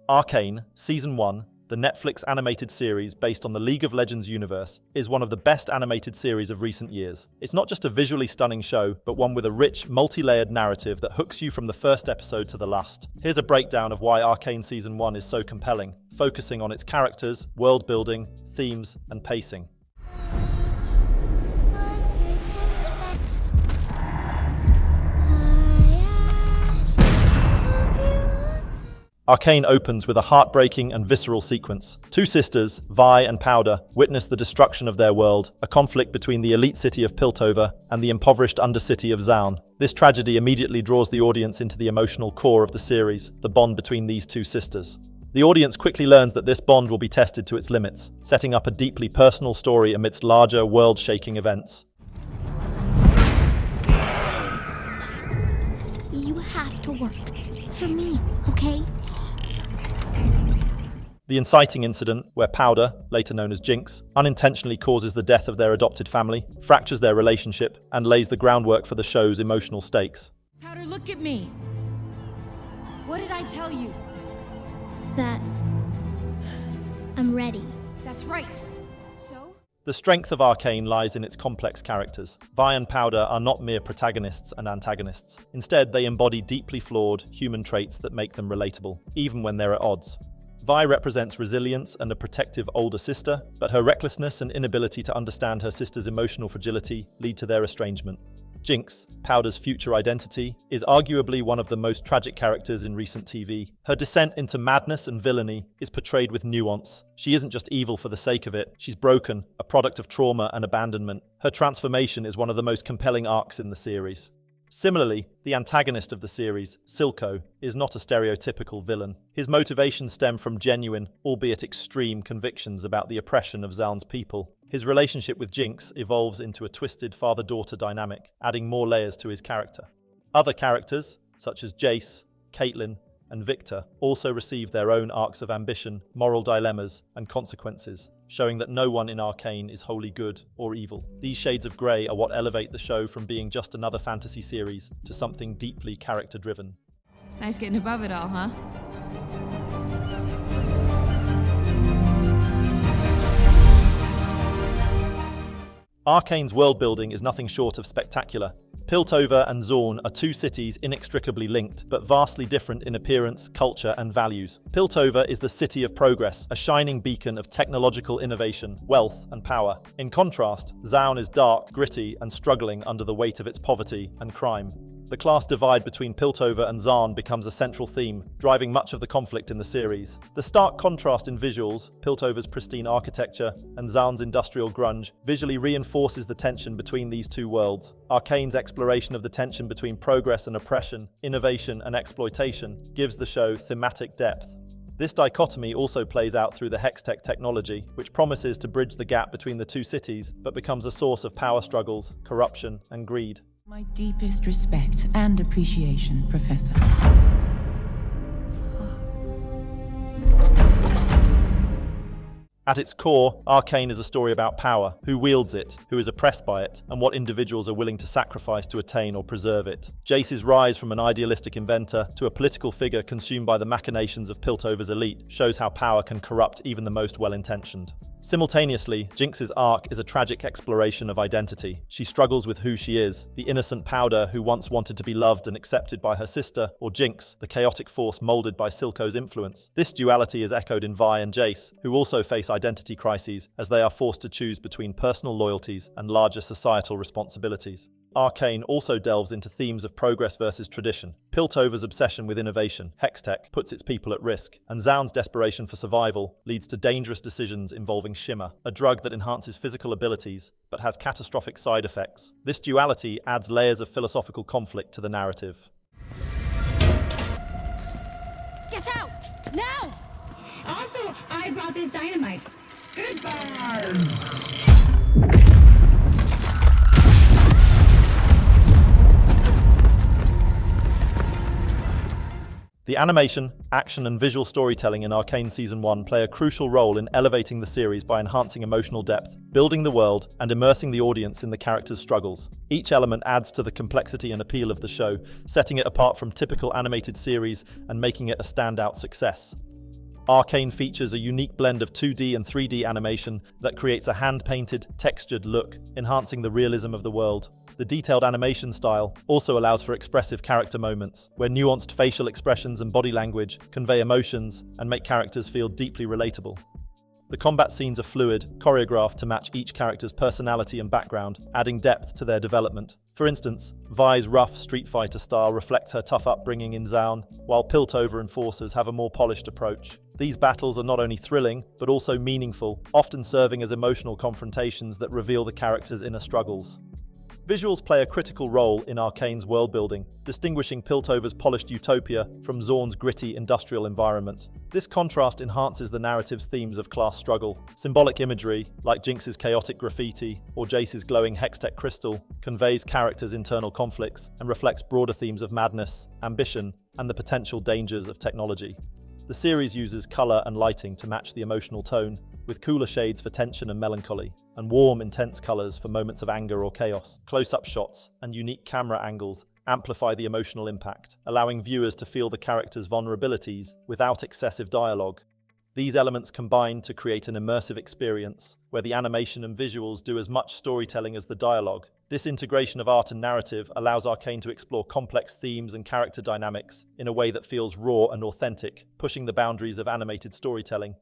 Arcane, Season 1, the Netflix animated series based on the League of Legends universe, is one of the best animated series of recent years. It's not just a visually stunning show, but one with a rich, multi-layered narrative that hooks you from the first episode to the last. Here's a breakdown of why Arcane Season 1 is so compelling, focusing on its characters, world building, themes, and pacing. Arcane opens with a heartbreaking and visceral sequence. Two sisters, Vi and Powder, witness the destruction of their world, a conflict between the elite city of Piltover and the impoverished undercity of Zaun. This tragedy immediately draws the audience into the emotional core of the series, the bond between these two sisters. The audience quickly learns that this bond will be tested to its limits, setting up a deeply personal story amidst larger, world-shaking events. You have to work for me, okay? The inciting incident, where Powder, later known as Jinx, unintentionally causes the death of their adopted family, fractures their relationship, and lays the groundwork for the show's emotional stakes. Powder, look at me! What did I tell you? That I'm ready. That's right. So? The strength of Arcane lies in its complex characters. Vi and Powder are not mere protagonists and antagonists. Instead, they embody deeply flawed, human traits that make them relatable, even when they're at odds. Vi represents resilience and a protective older sister, but her recklessness and inability to understand her sister's emotional fragility lead to their estrangement. Jinx, Powder's future identity, is arguably one of the most tragic characters in recent TV. Her descent into madness and villainy is portrayed with nuance. She isn't just evil for the sake of it, she's broken, a product of trauma and abandonment. Her transformation is one of the most compelling arcs in the series. Similarly, the antagonist of the series, Silco, is not a stereotypical villain. His motivations stem from genuine, albeit extreme, convictions about the oppression of Zaun's people. His relationship with Jinx evolves into a twisted father-daughter dynamic, adding more layers to his character. Other characters, such as Jace, Caitlyn, and Victor, also receive their own arcs of ambition, moral dilemmas, and consequences, showing that no one in Arcane is wholly good or evil. These shades of grey are what elevate the show from being just another fantasy series to something deeply character-driven. It's nice getting above it all, huh? Arcane's world-building is nothing short of spectacular. Piltover and Zaun are two cities inextricably linked, but vastly different in appearance, culture, and values. Piltover is the city of progress, a shining beacon of technological innovation, wealth, and power. In contrast, Zaun is dark, gritty, and struggling under the weight of its poverty and crime. The class divide between Piltover and Zaun becomes a central theme, driving much of the conflict in the series. The stark contrast in visuals, Piltover's pristine architecture and Zaun's industrial grunge, visually reinforces the tension between these two worlds. Arcane's exploration of the tension between progress and oppression, innovation and exploitation, gives the show thematic depth. This dichotomy also plays out through the Hextech technology, which promises to bridge the gap between the two cities, but becomes a source of power struggles, corruption, and greed. My deepest respect and appreciation, Professor. At its core, Arcane is a story about power, who wields it, who is oppressed by it, and what individuals are willing to sacrifice to attain or preserve it. Jace's rise from an idealistic inventor to a political figure consumed by the machinations of Piltover's elite shows how power can corrupt even the most well-intentioned. Simultaneously, Jinx's arc is a tragic exploration of identity. She struggles with who she is, the innocent Powder who once wanted to be loved and accepted by her sister, or Jinx, the chaotic force molded by Silco's influence. This duality is echoed in Vi and Jace, who also face identity crises as they are forced to choose between personal loyalties and larger societal responsibilities. Arcane also delves into themes of progress versus tradition. Piltover's obsession with innovation, Hextech, puts its people at risk, and Zaun's desperation for survival leads to dangerous decisions involving Shimmer, a drug that enhances physical abilities but has catastrophic side effects. This duality adds layers of philosophical conflict to the narrative. Get out! Now! Also, I brought this dynamite. Goodbye! The animation, action, and visual storytelling in Arcane Season 1 play a crucial role in elevating the series by enhancing emotional depth, building the world, and immersing the audience in the characters' struggles. Each element adds to the complexity and appeal of the show, setting it apart from typical animated series and making it a standout success. Arcane features a unique blend of 2D and 3D animation that creates a hand-painted, textured look, enhancing the realism of the world. The detailed animation style also allows for expressive character moments, where nuanced facial expressions and body language convey emotions and make characters feel deeply relatable. The combat scenes are fluid, choreographed to match each character's personality and background, adding depth to their development. For instance, Vi's rough Street Fighter style reflects her tough upbringing in Zaun, while Piltover enforcers have a more polished approach. These battles are not only thrilling, but also meaningful, often serving as emotional confrontations that reveal the character's inner struggles. Visuals play a critical role in Arcane's world-building, distinguishing Piltover's polished utopia from Zaun's gritty industrial environment. This contrast enhances the narrative's themes of class struggle. Symbolic imagery, like Jinx's chaotic graffiti or Jace's glowing hextech crystal, conveys characters' internal conflicts and reflects broader themes of madness, ambition, and the potential dangers of technology. The series uses color and lighting to match the emotional tone, with cooler shades for tension and melancholy, and warm, intense colors for moments of anger or chaos. Close-up shots and unique camera angles amplify the emotional impact, allowing viewers to feel the characters' vulnerabilities without excessive dialogue. These elements combine to create an immersive experience, where the animation and visuals do as much storytelling as the dialogue. This integration of art and narrative allows Arcane to explore complex themes and character dynamics in a way that feels raw and authentic, pushing the boundaries of animated storytelling.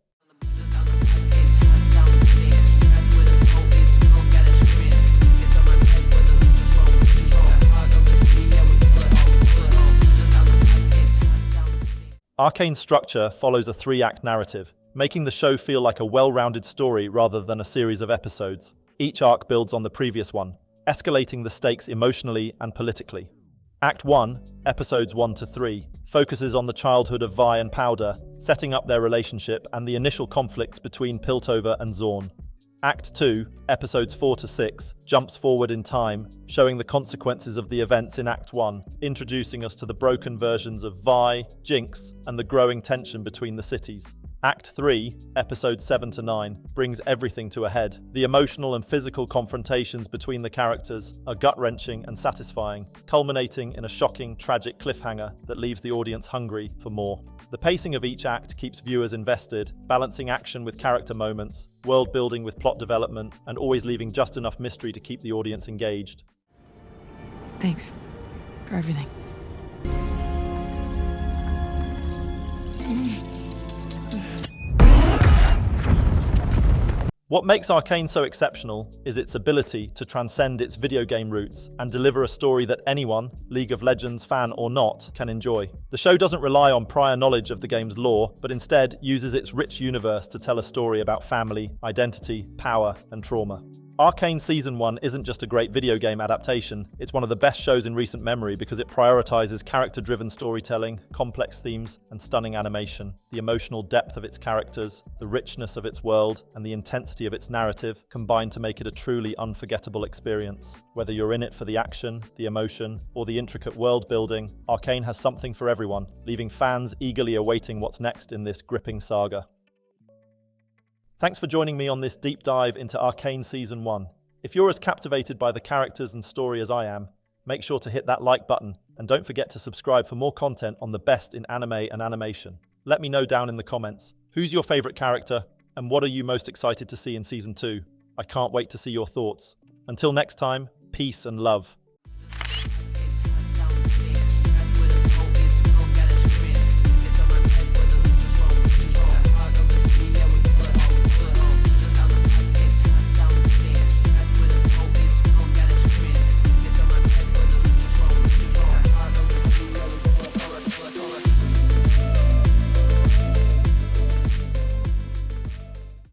Arcane's structure follows a 3-act narrative, making the show feel like a well-rounded story rather than a series of episodes. Each arc builds on the previous one, escalating the stakes emotionally and politically. Act 1, episodes 1 to 3, focuses on the childhood of Vi and Powder, setting up their relationship and the initial conflicts between Piltover and Zaun. Act 2, episodes 4 to 6, jumps forward in time, showing the consequences of the events in Act 1, introducing us to the broken versions of Vi, Jinx, and the growing tension between the cities. Act 3, episodes 7 to 9, brings everything to a head. The emotional and physical confrontations between the characters are gut-wrenching and satisfying, culminating in a shocking, tragic cliffhanger that leaves the audience hungry for more. The pacing of each act keeps viewers invested, balancing action with character moments, world building with plot development, and always leaving just enough mystery to keep the audience engaged. Thanks for everything. What makes Arcane so exceptional is its ability to transcend its video game roots and deliver a story that anyone, League of Legends fan or not, can enjoy. The show doesn't rely on prior knowledge of the game's lore, but instead uses its rich universe to tell a story about family, identity, power, and trauma. Arcane Season 1 isn't just a great video game adaptation, it's one of the best shows in recent memory because it prioritizes character-driven storytelling, complex themes, and stunning animation. The emotional depth of its characters, the richness of its world, and the intensity of its narrative combine to make it a truly unforgettable experience. Whether you're in it for the action, the emotion, or the intricate world building, Arcane has something for everyone, leaving fans eagerly awaiting what's next in this gripping saga. Thanks for joining me on this deep dive into Arcane Season 1. If you're as captivated by the characters and story as I am, make sure to hit that like button, and don't forget to subscribe for more content on the best in anime and animation. Let me know down in the comments, who's your favorite character, and what are you most excited to see in Season 2? I can't wait to see your thoughts. Until next time, peace and love.